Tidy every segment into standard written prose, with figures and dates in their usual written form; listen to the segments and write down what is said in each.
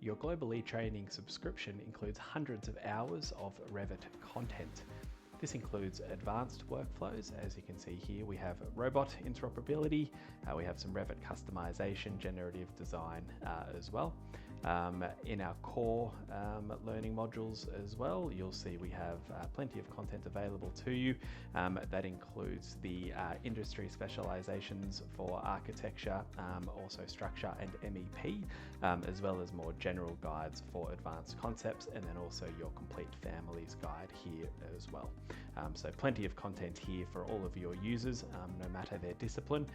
Your global eTraining subscription includes hundreds of hours of Revit content. This includes advanced workflows. As you can see here, we have robot interoperability, we have some Revit customization, generative design as well. In our core learning modules as well, you'll see we have plenty of content available to you. That includes the industry specializations for architecture, also structure and MEP, as well as more general guides for advanced concepts, and then also your complete families guide here as well. So plenty of content here for all of your users, no matter their discipline.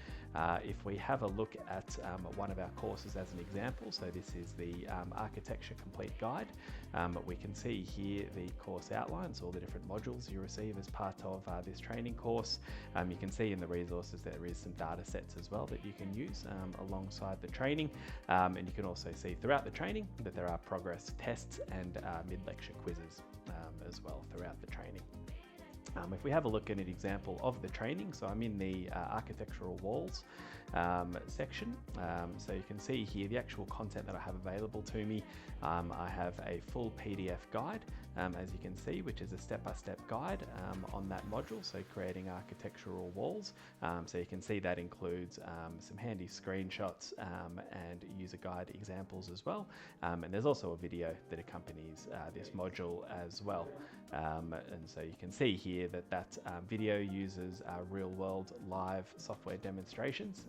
If we have a look at one of our courses as an example, so this is the Architecture Complete Guide. We can see here the course outlines, all the different modules you receive as part of this training course. You can see in the resources there is some data sets as well that you can use alongside the training. And you can also see throughout the training that there are progress tests and mid-lecture quizzes as well throughout the training. If we have a look at an example of the training, so I'm in the architectural walls section. So you can see here the actual content that I have available to me. I have a full PDF guide, as you can see, which is a step-by-step guide on that module, so creating architectural walls. So you can see that includes some handy screenshots and user guide examples as well. And there's also a video that accompanies this module as well. And so you can see here that video uses real-world live software demonstrations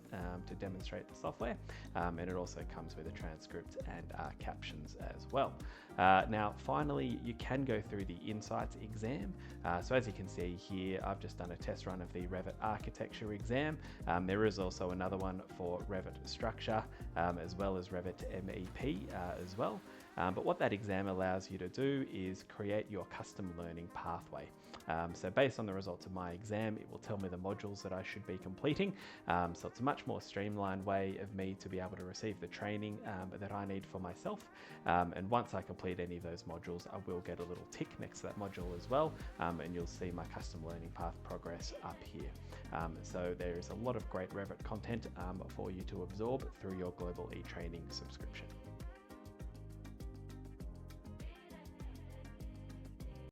to demonstrate the software, and it also comes with a transcript and captions as well. Now, finally, you can go through the Insights exam. So as you can see here, I've just done a test run of the Revit Architecture exam. There is also another one for Revit Structure, as well as Revit MEP as well. But what that exam allows you to do is create your custom learning pathway. So based on the results of my exam, it will tell me the modules that I should be completing. So it's a much more streamlined way of me to be able to receive the training that I need for myself. And once I complete any of those modules, I will get a little tick next to that module as well. And you'll see my custom learning path progress up here. So there is a lot of great Revit content for you to absorb through your global eTraining subscription.